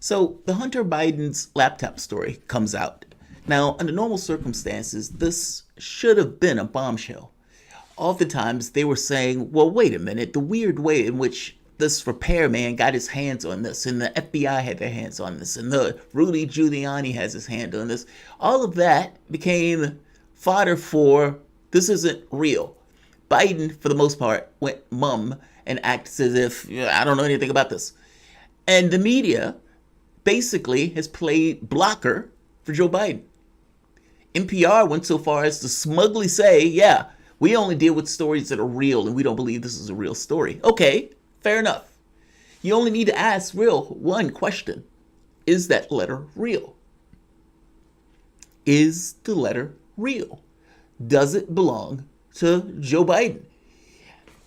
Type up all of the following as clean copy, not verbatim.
So the Hunter Biden's laptop story comes out. Now, under normal circumstances, this should have been a bombshell. Oftentimes, they were saying, well, wait a minute, the weird way in which this repairman got his hands on this, and the FBI had their hands on this, and the Rudy Giuliani has his hand on this, all of that became fodder for this isn't real. Biden, for the most part, went mum and acts as if, I don't know anything about this. And the media basically has played blocker for Joe Biden. NPR went so far as to smugly say, yeah, we only deal with stories that are real and we don't believe this is a real story. Okay, fair enough. You only need to ask one question. Is that letter real? Is the letter real? Does it belong to Joe Biden?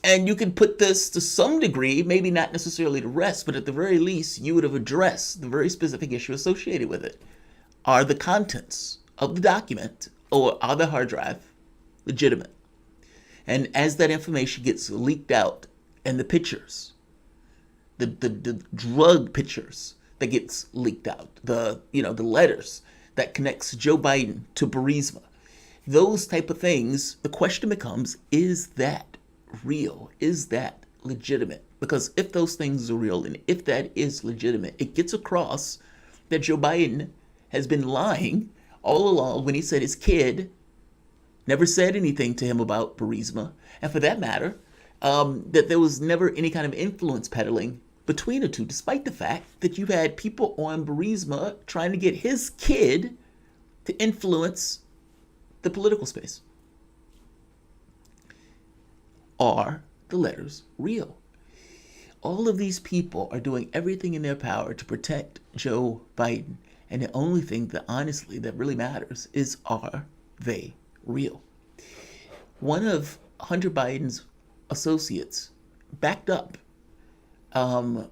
And you can put this to some degree, maybe not necessarily to rest, but at the very least, you would have addressed the very specific issue associated with it. Are the contents of the document or are the hard drive legitimate? And as that information gets leaked out and the pictures, the drug pictures that gets leaked out, the letters that connects Joe Biden to Burisma, those type of things, the question becomes, is that real? Is that legitimate? Because if those things are real and if that is legitimate, it gets across that Joe Biden has been lying all along when he said his kid never said anything to him about Burisma, and for that matter, that there was never any kind of influence peddling between the two, despite the fact that you had people on Burisma trying to get his kid to influence the political space. Are the letters real? All of these people are doing everything in their power to protect Joe Biden. And the only thing that honestly that really matters is, are they real? One of Hunter Biden's associates backed up the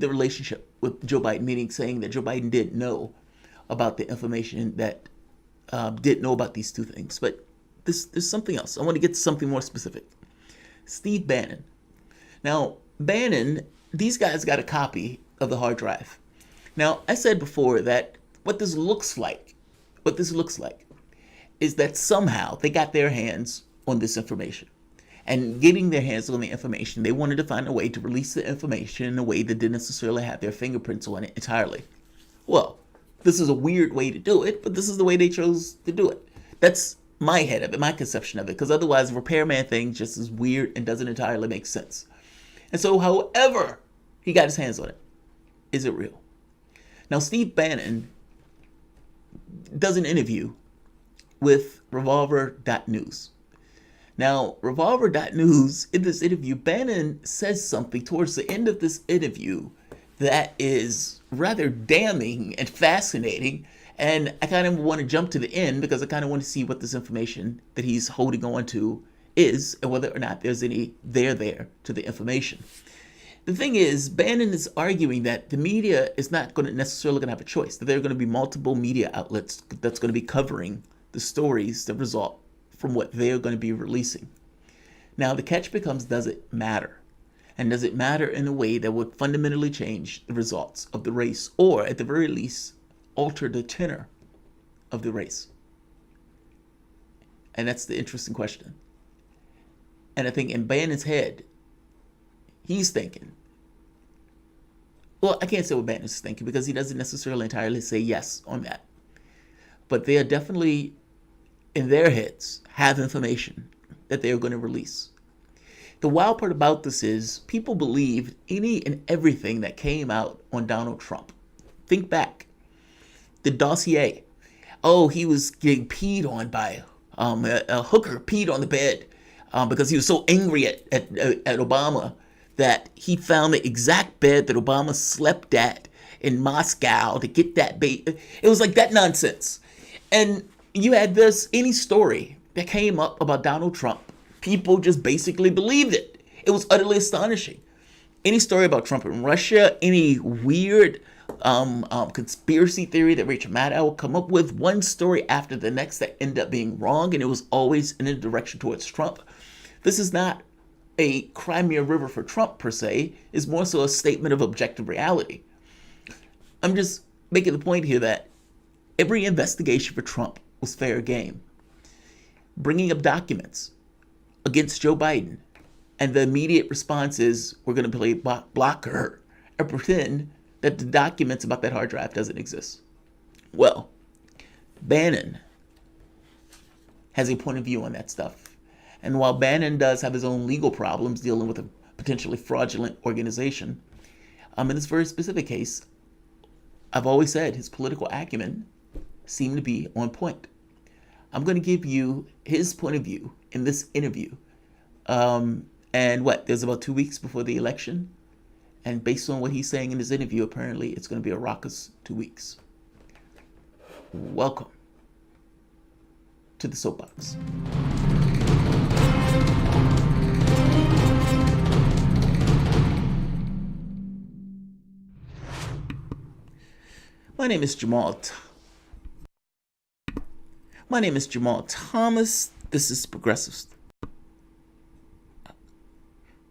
relationship with Joe Biden, meaning saying that Joe Biden didn't know about the information that didn't know about these two things. But there's something else. I want to get to something more specific. Steve Bannon. Now, Bannon, these guys got a copy of the hard drive. Now, I said before that what this looks like is that somehow they got their hands on this information. And getting their hands on the information, they wanted to find a way to release the information in a way that didn't necessarily have their fingerprints on it entirely. Well, this is a weird way to do it, but this is the way they chose to do it. That's my head of it, my conception of it, because otherwise the repairman thing just is weird and doesn't entirely make sense. And so however he got his hands on it, is it real? Now, Steve Bannon does an interview with Revolver.News. Now, Revolver.News, in this interview, Bannon says something towards the end of this interview that is rather damning and fascinating. And I kind of want to jump to the end because I kind of want to see what this information that he's holding on to is and whether or not there's any there to the information. The thing is, Bannon is arguing that the media is not going to necessarily going to have a choice, that there are going to be multiple media outlets that's going to be covering the stories that result from what they're going to be releasing. Now, the catch becomes, does it matter? And does it matter in a way that would fundamentally change the results of the race, or at the very least, alter the tenor of the race? And that's the interesting question. And I think in Bannon's head, he's thinking, well, I can't say what Bannon's thinking because he doesn't necessarily entirely say yes on that. But they are definitely, in their heads, have information that they are going to release. The wild part about this is people believed any and everything that came out on Donald Trump. Think back. The dossier. Oh, he was getting peed on by a hooker, peed on the bed because he was so angry at Obama that he found the exact bed that Obama slept at in Moscow to get that bait. It was like that nonsense. And you had any story that came up about Donald Trump, people just basically believed it. It was utterly astonishing. Any story about Trump in Russia, any weird conspiracy theory that Rachel Maddow would come up with, one story after the next that ended up being wrong, and it was always in a direction towards Trump. This is not a Crimea River for Trump per se, is more so a statement of objective reality. I'm just making the point here that every investigation for Trump was fair game. Bringing up documents against Joe Biden, and the immediate response is, we're going to play blocker and pretend that the documents about that hard drive doesn't exist. Well, Bannon has a point of view on that stuff. And while Bannon does have his own legal problems dealing with a potentially fraudulent organization, in this very specific case, I've always said his political acumen seemed to be on point. I'm going to give you his point of view in this interview. There's about 2 weeks before the election. And based on what he's saying in his interview, apparently it's going to be a raucous 2 weeks. Welcome to the Soapbox. My name is Jamarl Thomas. This is Progressive.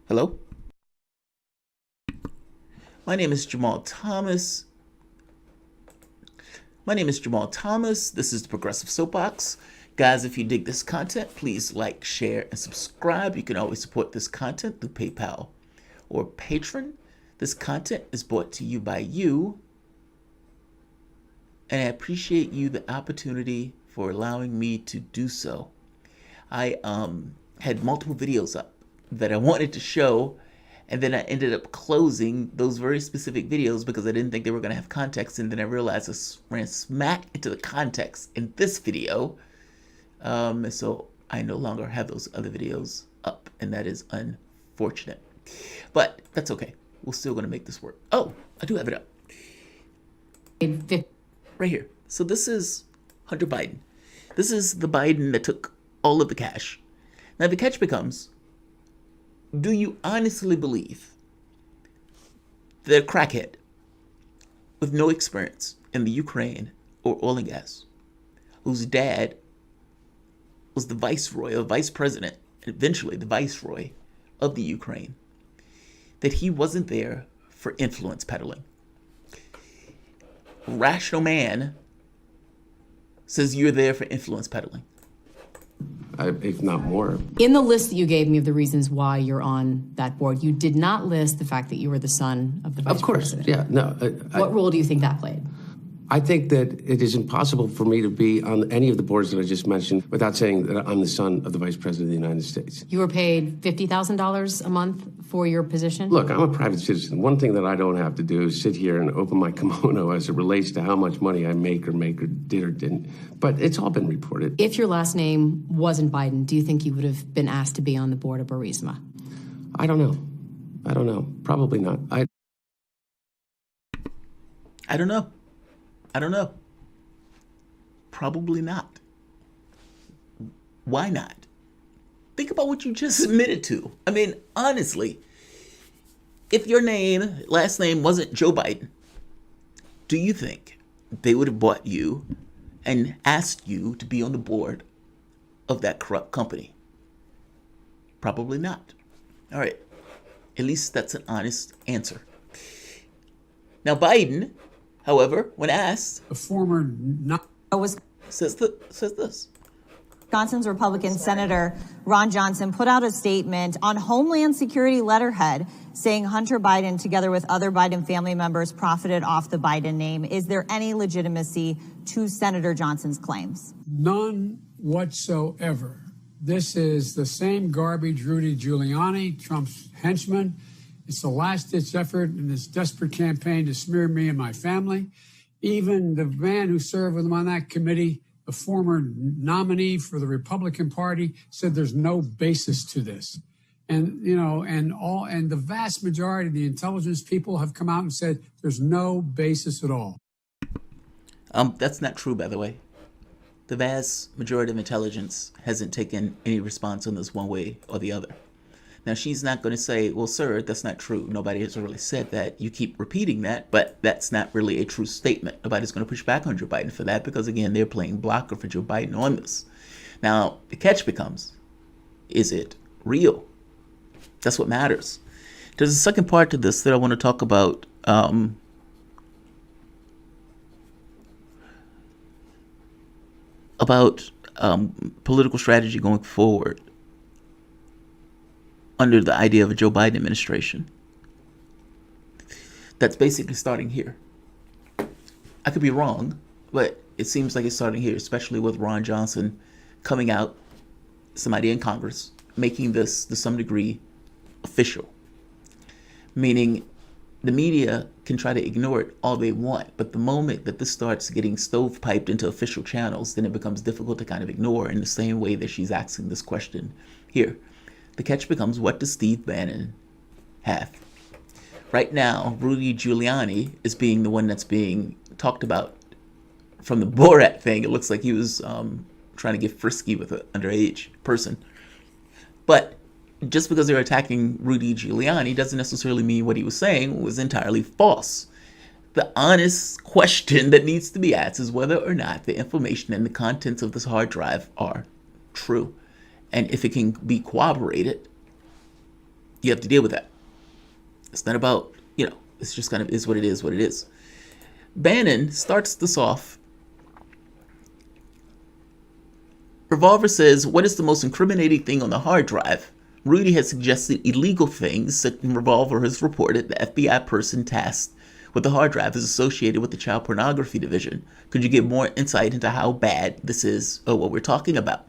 Hello? My name is Jamarl Thomas. This is the Progressive Soapbox. Guys, if you dig this content, please like, share, and subscribe. You can always support this content through PayPal or Patreon. This content is brought to you by you. And I appreciate you the opportunity for allowing me to do so. I had multiple videos up that I wanted to show, and then I ended up closing those very specific videos because I didn't think they were going to have context, and then I realized I ran smack into the context in this video. So I no longer have those other videos up, and that is unfortunate. But that's okay. We're still going to make this work. Oh, I do have it up. Right here. So this is Hunter Biden. This is the Biden that took all of the cash. Now the catch becomes, do you honestly believe that a crackhead with no experience in the Ukraine or oil and gas, whose dad was the viceroy or vice president, and eventually the viceroy of the Ukraine, that he wasn't there for influence peddling? Rational man says you're there for influence peddling. If not more. In the list that you gave me of the reasons why you're on that board, you did not list the fact that you were the son of the vice president. Yeah, no. What role do you think that played? I think that it is impossible for me to be on any of the boards that I just mentioned without saying that I'm the son of the Vice President of the United States. You were paid $50,000 a month for your position? Look, I'm a private citizen. One thing that I don't have to do is sit here and open my kimono as it relates to how much money I make or did or didn't. But it's all been reported. If your last name wasn't Biden, do you think you would have been asked to be on the board of Burisma? I don't know. Probably not. I don't know. Probably not. Why not? Think about what you just admitted to. I mean, honestly, if your last name wasn't Joe Biden, do you think they would have bought you and asked you to be on the board of that corrupt company? Probably not. All right. At least that's an honest answer. Now, Biden, however, when asked, says this. Wisconsin's Republican Senator Ron Johnson put out a statement on Homeland Security letterhead saying Hunter Biden, together with other Biden family members, profited off the Biden name. Is there any legitimacy to Senator Johnson's claims? None whatsoever. This is the same garbage Rudy Giuliani, Trump's henchman. It's the last-ditch effort in this desperate campaign to smear me and my family. Even the man who served with him on that committee, the former nominee for the Republican Party, said there's no basis to this. And, and the vast majority of the intelligence people have come out and said there's no basis at all. That's not true, by the way. The vast majority of intelligence hasn't taken any response on this one way or the other. Now, she's not going to say, well, sir, that's not true. Nobody has really said that. You keep repeating that, but that's not really a true statement. Nobody's going to push back on Joe Biden for that because, again, they're playing blocker for Joe Biden on this. Now, the catch becomes, is it real? That's what matters. There's a second part to this that I want to talk about about political strategy going forward under the idea of a Joe Biden administration, that's basically starting here. I could be wrong, but it seems like it's starting here, especially with Ron Johnson coming out, somebody in Congress, making this to some degree official. Meaning the media can try to ignore it all they want, but the moment that this starts getting stovepiped into official channels, then it becomes difficult to kind of ignore, in the same way that she's asking this question here. The catch becomes, what does Steve Bannon have? Right now, Rudy Giuliani is being the one that's being talked about from the Borat thing. It looks like he was trying to get frisky with an underage person. But just because they're attacking Rudy Giuliani doesn't necessarily mean what he was saying was entirely false. The honest question that needs to be asked is whether or not the information and the contents of this hard drive are true. And if it can be corroborated, you have to deal with that. It's not about, it's just kind of is what it is, what it is. Bannon starts this off. Revolver says, what is the most incriminating thing on the hard drive? Rudy has suggested illegal things. Revolver has reported the FBI person tasked with the hard drive is associated with the child pornography division. Could you give more insight into how bad this is or what we're talking about?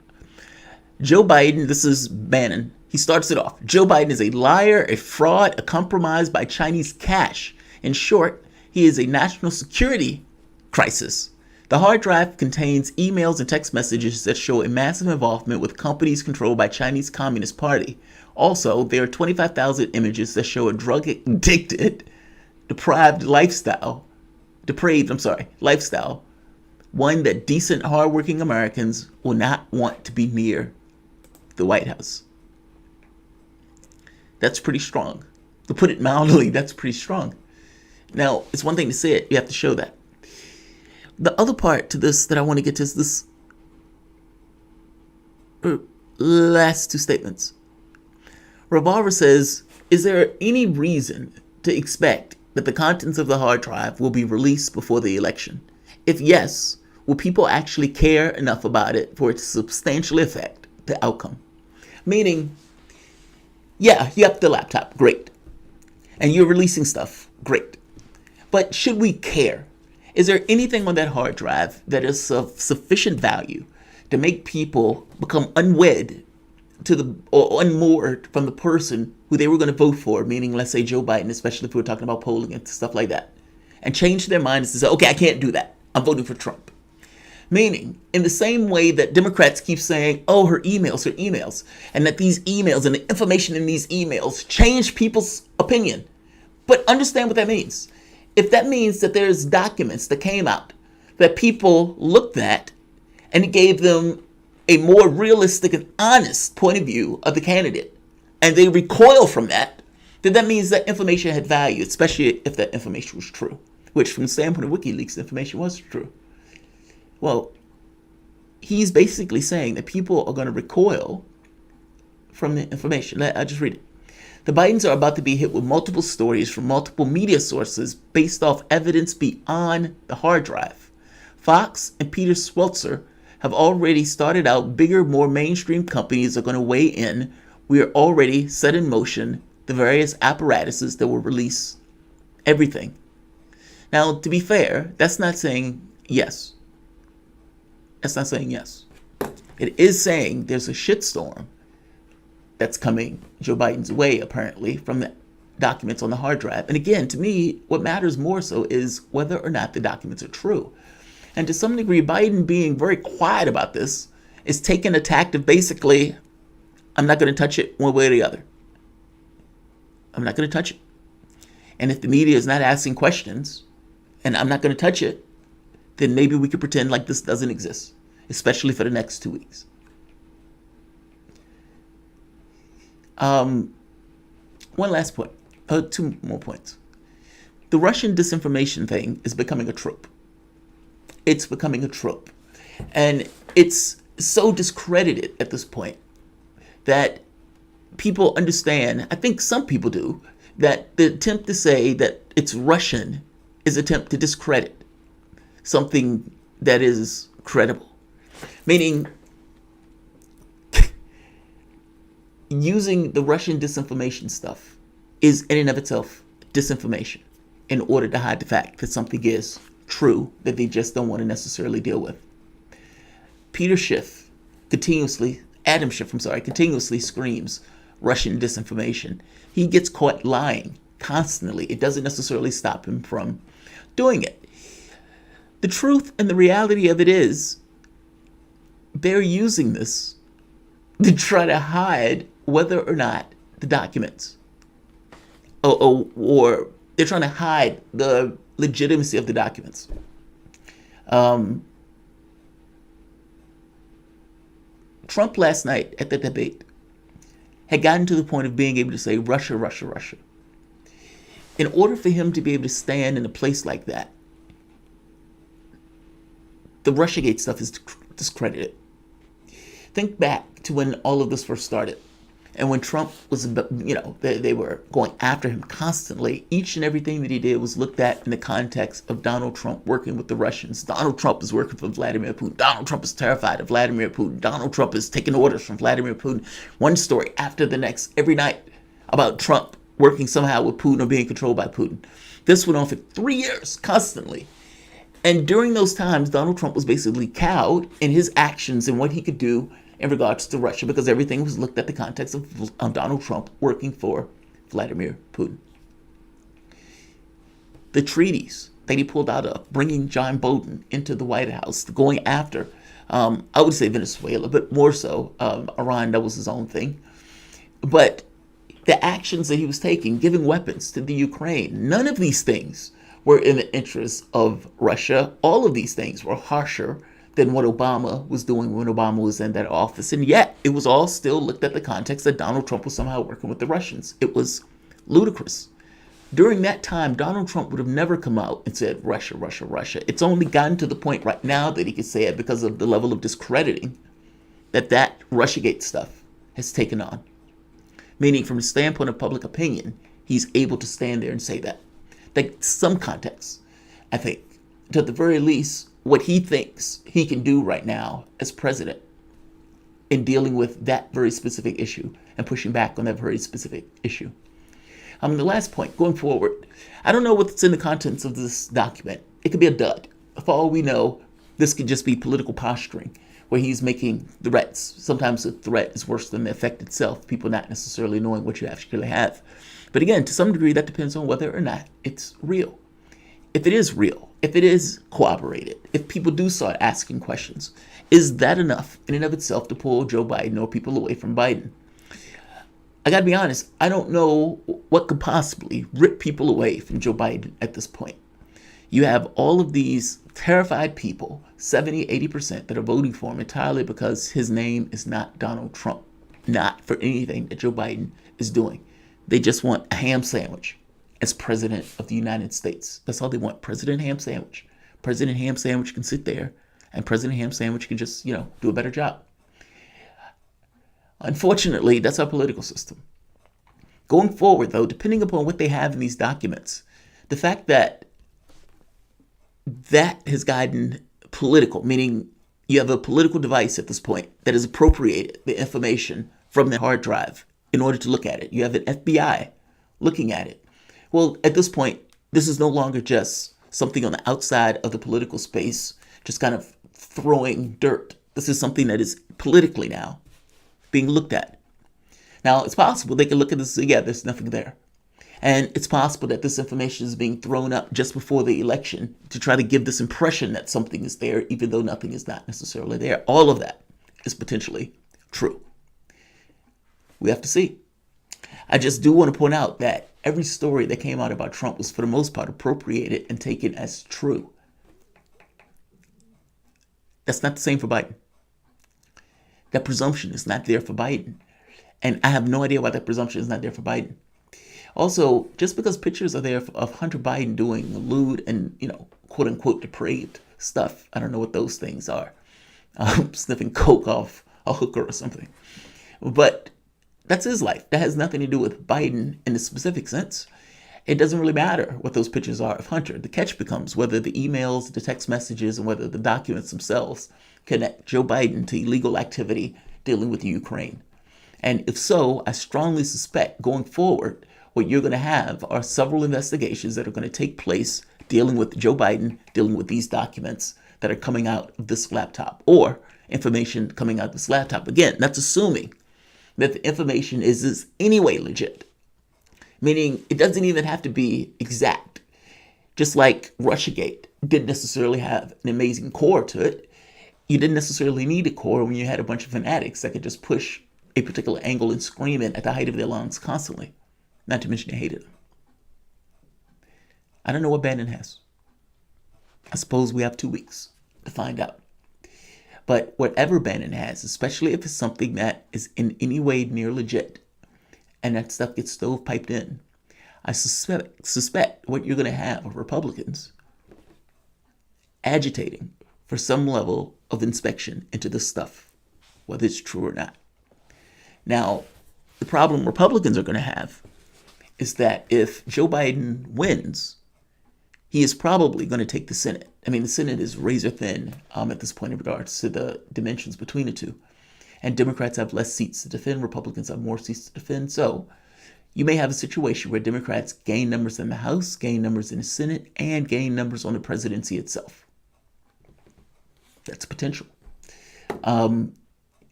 Joe Biden, this is Bannon. He starts it off. Joe Biden is a liar, a fraud, a compromise by Chinese cash. In short, he is a national security crisis. The hard drive contains emails and text messages that show a massive involvement with companies controlled by Chinese Communist Party. Also, there are 25,000 images that show a drug-addicted, depraved lifestyle, one that decent, hardworking Americans will not want to be near the White House. That's pretty strong. To put it mildly, that's pretty strong. Now, it's one thing to say it, you have to show that. The other part to this that I want to get to is this last two statements. Revolver says, is there any reason to expect that the contents of the hard drive will be released before the election? If yes, will people actually care enough about it for it to substantially affect the outcome? Meaning, yeah, you have the laptop, great. And you're releasing stuff, great. But should we care? Is there anything on that hard drive that is of sufficient value to make people become unwed to or unmoored from the person who they were going to vote for, meaning, let's say, Joe Biden, especially if we're talking about polling and stuff like that, and change their minds to say, okay, I can't do that. I'm voting for Trump. Meaning, in the same way that Democrats keep saying, oh, her emails, and that these emails and the information in these emails change people's opinion. But understand what that means. If that means that there's documents that came out that people looked at and it gave them a more realistic and honest point of view of the candidate, and they recoil from that, then that means that information had value, especially if that information was true, which from the standpoint of WikiLeaks, the information was true. Well, he's basically saying that people are going to recoil from the information. I'll just read it. The Bidens are about to be hit with multiple stories from multiple media sources based off evidence beyond the hard drive. Fox and Peter Schweizer have already started out. Bigger, more mainstream companies are going to weigh in. We are already set in motion the various apparatuses that will release everything. Now, to be fair, that's not saying yes. That's not saying yes. It is saying there's a shitstorm that's coming Joe Biden's way, apparently, from the documents on the hard drive. And again, to me, what matters more so is whether or not the documents are true. And to some degree, Biden being very quiet about this is taking a tact of basically, I'm not going to touch it one way or the other. I'm not going to touch it. And if the media is not asking questions, and I'm not going to touch it, then maybe we could pretend like this doesn't exist, especially for the next 2 weeks. One last point, two more points. The Russian disinformation thing is becoming a trope. It's becoming a trope. And it's so discredited at this point that people understand, I think some people do, that the attempt to say that it's Russian is an attempt to discredit something that is credible. Meaning, using the Russian disinformation stuff is in and of itself disinformation in order to hide the fact that something is true that they just don't want to necessarily deal with. Adam Schiff, continuously screams Russian disinformation. He gets caught lying constantly. It doesn't necessarily stop him from doing it. The truth and the reality of it is they're using this to try to hide whether or not the documents, or they're trying to hide the legitimacy of the documents. Trump last night at the debate had gotten to the point of being able to say Russia, Russia, Russia. In order for him to be able to stand in a place like that, the Russiagate stuff is discredited. Think back to when all of this first started. And when Trump was, they were going after him constantly. Each and everything that he did was looked at in the context of Donald Trump working with the Russians. Donald Trump is working for Vladimir Putin. Donald Trump is terrified of Vladimir Putin. Donald Trump is taking orders from Vladimir Putin. One story after the next every night about Trump working somehow with Putin or being controlled by Putin. This went on for 3 years, constantly. And during those times, Donald Trump was basically cowed in his actions and what he could do in regards to Russia, because everything was looked at the context of Donald Trump working for Vladimir Putin. The treaties that he pulled out of, bringing John Bolton into the White House, going after, I would say Venezuela, but more so Iran, that was his own thing. But the actions that he was taking, giving weapons to the Ukraine, none of these things were in the interest of Russia. All of these things were harsher than what Obama was doing when Obama was in that office. And yet, it was all still looked at the context that Donald Trump was somehow working with the Russians. It was ludicrous. During that time, Donald Trump would have never come out and said, Russia, Russia, Russia. It's only gotten to the point right now that he can say it because of the level of discrediting that Russiagate stuff has taken on. Meaning, from the standpoint of public opinion, he's able to stand there and say that. Like, some context, I think, to the very least, what he thinks he can do right now as president in dealing with that very specific issue and pushing back on that very specific issue. The last point, going forward, I don't know what's in the contents of this document. It could be a dud. For all we know, this could just be political posturing, where he's making threats. Sometimes the threat is worse than the effect itself, people not necessarily knowing what you actually have. But again, to some degree, that depends on whether or not it's real. If it is real, if it is corroborated, if people do start asking questions, is that enough in and of itself to pull Joe Biden or people away from Biden? I got to be honest, I don't know what could possibly rip people away from Joe Biden at this point. You have all of these terrified people, 70, 80%, that are voting for him entirely because his name is not Donald Trump, not for anything that Joe Biden is doing. They just want a ham sandwich as president of the United States. That's all they want, President Ham Sandwich. President Ham Sandwich can sit there, and President Ham Sandwich can just, do a better job. Unfortunately, that's our political system. Going forward, though, depending upon what they have in these documents, the fact that has gotten political, meaning you have a political device at this point that has appropriated the information from the hard drive in order to look at it. You have an FBI looking at it. Well, at this point, this is no longer just something on the outside of the political space, just kind of throwing dirt. This is something that is politically now being looked at. Now, it's possible they can look at this and say, yeah, there's nothing there. And it's possible that this information is being thrown up just before the election to try to give this impression that something is there, even though nothing is not necessarily there. All of that is potentially true. We have to see. I just do want to point out that every story that came out about Trump was, for the most part, appropriated and taken as true. That's not the same for Biden. That presumption is not there for Biden. And I have no idea why that presumption is not there for Biden. Also, just because pictures are there of Hunter Biden doing lewd and, quote unquote depraved stuff, I don't know what those things are. Sniffing coke off a hooker or something. But that's his life. That has nothing to do with Biden in the specific sense. It doesn't really matter what those pictures are of Hunter. The catch becomes whether the emails, the text messages, and whether the documents themselves connect Joe Biden to illegal activity dealing with Ukraine? And if so, I strongly suspect going forward, what you're going to have are several investigations that are going to take place dealing with Joe Biden, dealing with these documents that are coming out of this laptop, or information coming out of this laptop. Again, that's assuming that the information is anyway legit, meaning it doesn't even have to be exact. Just like Russiagate didn't necessarily have an amazing core to it. You didn't necessarily need a core when you had a bunch of fanatics that could just push a particular angle and scream it at the height of their lungs constantly, not to mention they hated them. I don't know what Bannon has. I suppose we have 2 weeks to find out. But whatever Bannon has, especially if it's something that is in any way near legit, and that stuff gets stovepiped in, I suspect what you're going to have are Republicans agitating for some level of inspection into this stuff, whether it's true or not. Now, the problem Republicans are going to have is that if Joe Biden wins, he is probably going to take the Senate. I mean, the Senate is razor thin at this point in regards to the dimensions between the two. And Democrats have less seats to defend. Republicans have more seats to defend. So you may have a situation where Democrats gain numbers in the House, gain numbers in the Senate, and gain numbers on the presidency itself. That's potential. In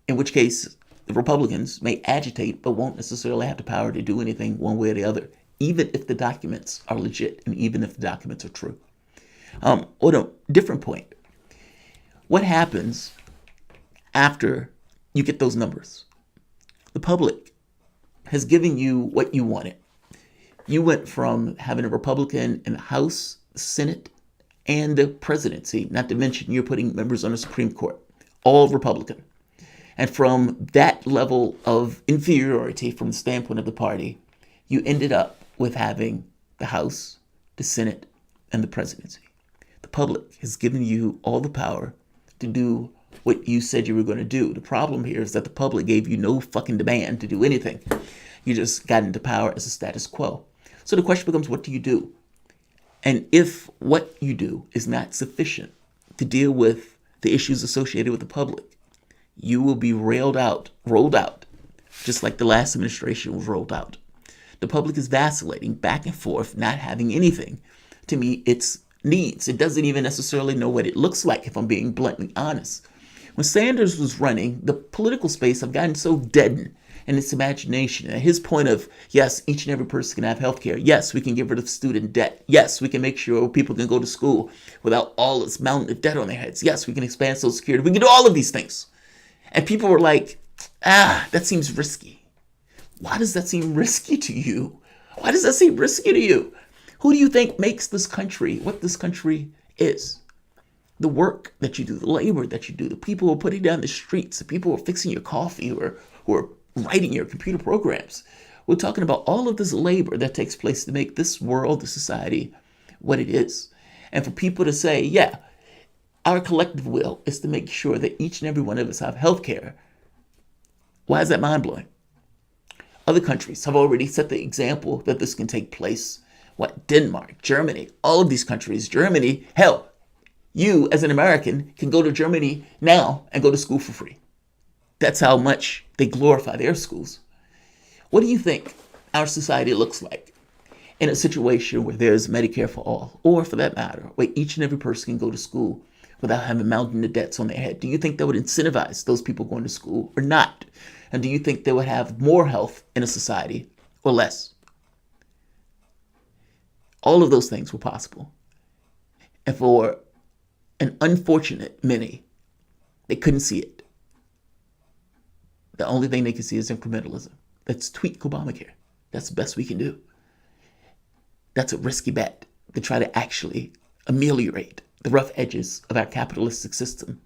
which case, the Republicans may agitate, but won't necessarily have the power to do anything one way or the other, even if the documents are legit and even if the documents are true. On a different point, what happens after you get those numbers? The public has given you what you wanted. You went from having a Republican in the House, Senate, and the presidency, not to mention you're putting members on the Supreme Court, all Republican. And from that level of inferiority from the standpoint of the party, you ended up with having the House, the Senate, and the presidency. The public has given you all the power to do what you said you were going to do. The problem here is that the public gave you no fucking demand to do anything. You just got into power as a status quo. So the question becomes, what do you do? And if what you do is not sufficient to deal with the issues associated with the public, you will be rolled out, just like the last administration was rolled out. The public is vacillating back and forth, not having anything to meet its needs. It doesn't even necessarily know what it looks like, if I'm being bluntly honest. When Sanders was running, the political space have gotten so deadened in its imagination. At his point of, yes, each and every person can have health care. Yes, we can get rid of student debt. Yes, we can make sure people can go to school without all this mountain of debt on their heads. Yes, we can expand Social Security. We can do all of these things. And people were like, that seems risky. Why does that seem risky to you? Why does that seem risky to you? Who do you think makes this country what this country is? The work that you do, the labor that you do, the people who are putting down the streets, the people who are fixing your coffee, who are writing your computer programs. We're talking about all of this labor that takes place to make this world, this society, what it is. And for people to say, yeah, our collective will is to make sure that each and every one of us have health care. Why is that mind-blowing? Other countries have already set the example that this can take place. What? Denmark, Germany, all of these countries. Germany, hell, you as an American can go to Germany now and go to school for free. That's how much they glorify their schools. What do you think our society looks like in a situation where there's Medicare for all, or for that matter, where each and every person can go to school without having a mountain of debts on their head? Do you think that would incentivize those people going to school or not? And do you think they would have more health in a society or less? All of those things were possible. And for an unfortunate many, they couldn't see it. The only thing they can see is incrementalism. Let's tweak Obamacare. That's the best we can do. That's a risky bet to try to actually ameliorate the rough edges of our capitalistic system.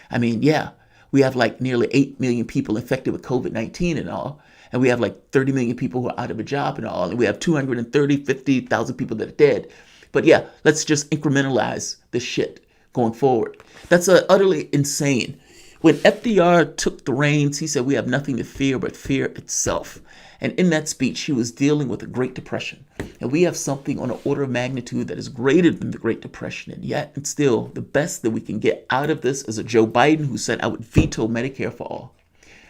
I mean, yeah, we have like nearly 8 million people infected with COVID-19 and all, and we have like 30 million people who are out of a job and all, and we have 50,000 people that are dead. But yeah, let's just incrementalize this shit going forward. That's an utterly insane When FDR took the reins, he said, "We have nothing to fear but fear itself." And in that speech, he was dealing with the Great Depression. And we have something on an order of magnitude that is greater than the Great Depression. And yet, and still, the best that we can get out of this is a Joe Biden who said, "I would veto Medicare for all."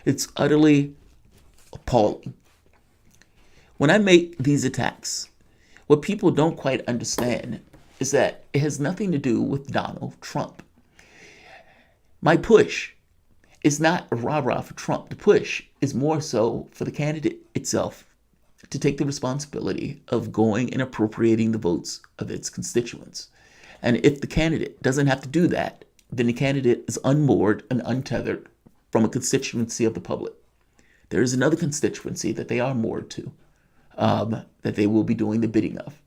It's utterly appalling. When I make these attacks, what people don't quite understand is that it has nothing to do with Donald Trump. My push is not a rah-rah for Trump. The push is more so for the candidate itself to take the responsibility of going and appropriating the votes of its constituents. And if the candidate doesn't have to do that, then the candidate is unmoored and untethered from a constituency of the public. There is another constituency that they are moored to, that they will be doing the bidding of.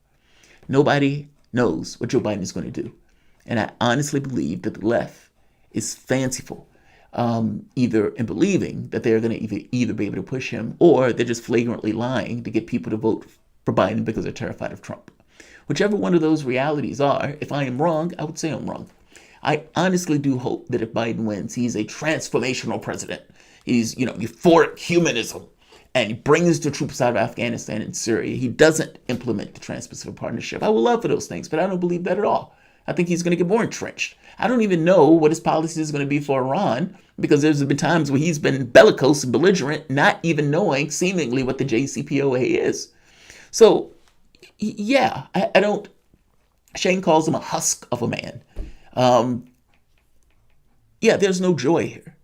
Nobody knows what Joe Biden is going to do. And I honestly believe that the left is fanciful, either in believing that they're going to either be able to push him, or they're just flagrantly lying to get people to vote for Biden because they're terrified of Trump. Whichever one of those realities are, if I am wrong, I would say I'm wrong. I honestly do hope that if Biden wins, he's a transformational president. He's, euphoric humanism, and he brings the troops out of Afghanistan and Syria. He doesn't implement the Trans-Pacific Partnership. I would love for those things, but I don't believe that at all. I think he's going to get more entrenched. I don't even know what his policy is going to be for Iran, because there's been times where he's been bellicose and belligerent, not even knowing seemingly what the JCPOA is. So, yeah, I don't. Shane calls him a husk of a man. Yeah, there's no joy here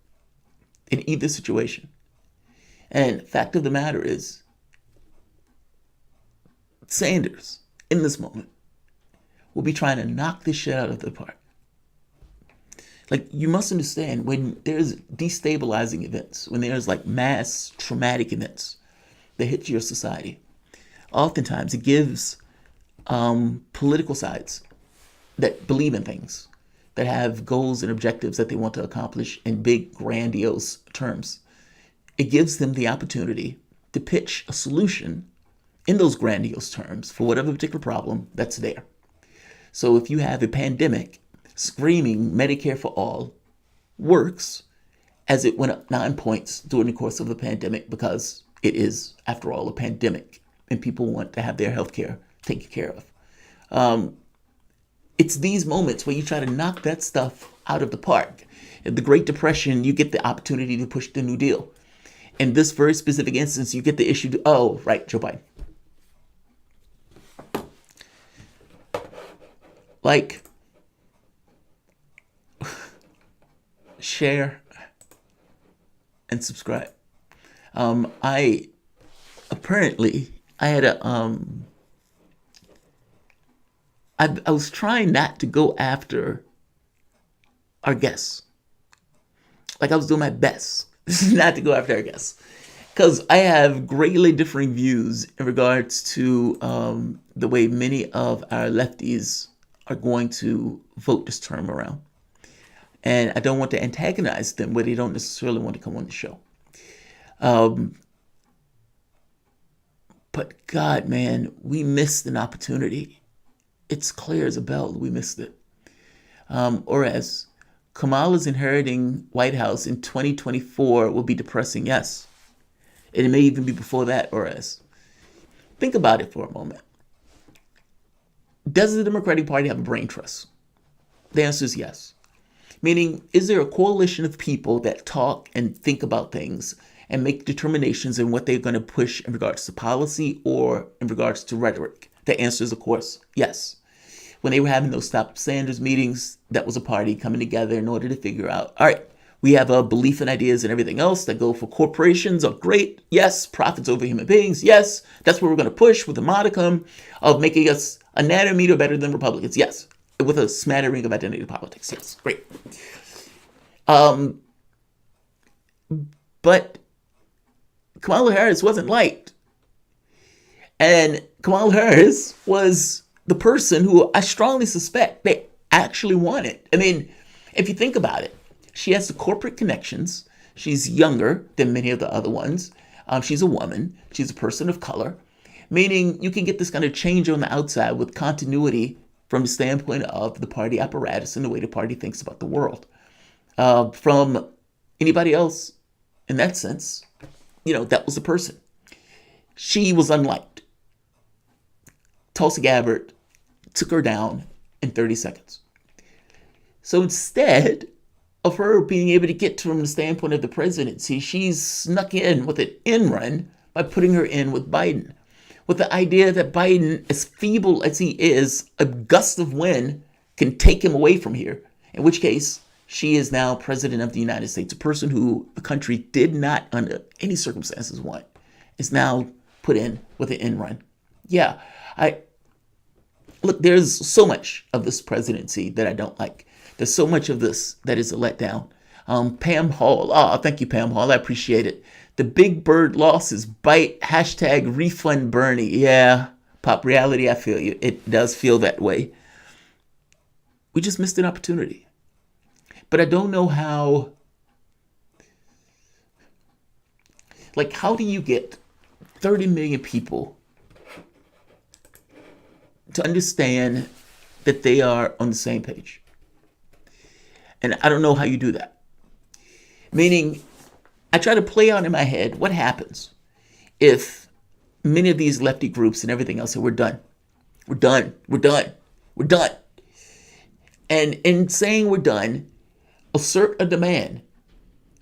in either situation. And fact of the matter is, Sanders, in this moment, will be trying to knock this shit out of the park. Like, you must understand, when there's destabilizing events, when there's like mass traumatic events that hit your society, oftentimes it gives political sides that believe in things, that have goals and objectives that they want to accomplish in big, grandiose terms. It gives them the opportunity to pitch a solution in those grandiose terms for whatever particular problem that's there. So if you have a pandemic, screaming Medicare for all works, as it went up 9 points during the course of the pandemic, because it is, after all, a pandemic, and people want to have their health care taken care of. It's these moments where you try to knock that stuff out of the park. In the Great Depression, you get the opportunity to push the New Deal. In this very specific instance, you get the issue to, oh, right, Joe Biden. Like, share, and subscribe. I had a, I was trying not to go after our guests. Like, I was doing my best not to go after our guests, because I have greatly differing views in regards to the way many of our lefties are going to vote this term around. And I don't want to antagonize them where they don't necessarily want to come on the show. But God, man, we missed an opportunity. It's clear as a bell, we missed it. Or as Kamala's inheriting White House in 2024 will be depressing, yes. And it may even be before that, or as. Think about it for a moment. Does the Democratic Party have a brain trust? The answer is yes. Meaning, is there a coalition of people that talk and think about things and make determinations in what they're going to push in regards to policy or in regards to rhetoric? The answer is, of course, yes. When they were having those Stop Sanders meetings, that was a party coming together in order to figure out, all right, we have a belief in ideas and everything else that go for corporations are great. Yes. Profits over human beings. Yes. That's what we're going to push with a modicum of making us a nanometer better than Republicans. Yes. With a smattering of identity politics. Yes. Great. But Kamala Harris wasn't liked. And Kamala Harris was the person who I strongly suspect they actually wanted. I mean, if you think about it, she has the corporate connections. She's younger than many of the other ones. She's a woman. She's a person of color, meaning you can get this kind of change on the outside with continuity from the standpoint of the party apparatus and the way the party thinks about the world. From Anybody else, in that sense, that was the person. She was unliked. Tulsi Gabbard took her down in 30 seconds. So instead of her being able to get from the standpoint of the presidency, she's snuck in with an in run by putting her in with Biden, with the idea that Biden, as feeble as he is, a gust of wind can take him away from here, in which case she is now president of the United States, a person who the country did not under any circumstances want, is now put in with an in run. Yeah, look, there's so much of this presidency that I don't like. There's so much of this that is a letdown. Pam Hall. Oh, thank you, Pam Hall. I appreciate it. The big bird losses bite. # refund Bernie. Yeah, Pop Reality, I feel you. It does feel that way. We just missed an opportunity. But I don't know how. How do you get 30 million people to understand that they are on the same page? And I don't know how you do that. Meaning, I try to play out in my head what happens if many of these lefty groups and everything else say, we're done. We're done. We're done. We're done. And in saying we're done, assert a demand.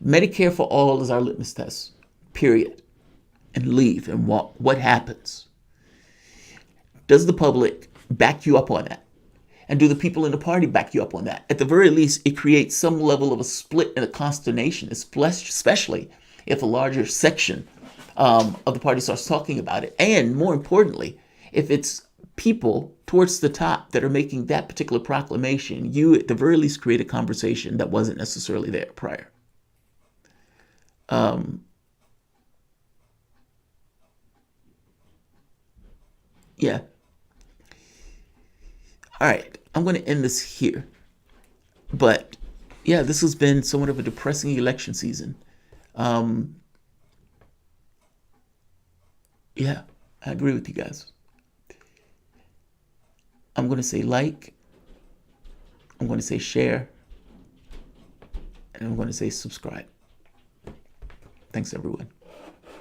Medicare for all is our litmus test, period. And leave and walk. What happens? Does the public back you up on that? And do the people in the party back you up on that? At the very least, it creates some level of a split and a consternation, especially if a larger section of the party starts talking about it. And more importantly, if it's people towards the top that are making that particular proclamation, you at the very least create a conversation that wasn't necessarily there prior. Yeah. All right, I'm going to end this here. But yeah, this has been somewhat of a depressing election season. Yeah, I agree with you guys. I'm going to say like, I'm going to say share, and I'm going to say subscribe. Thanks, everyone.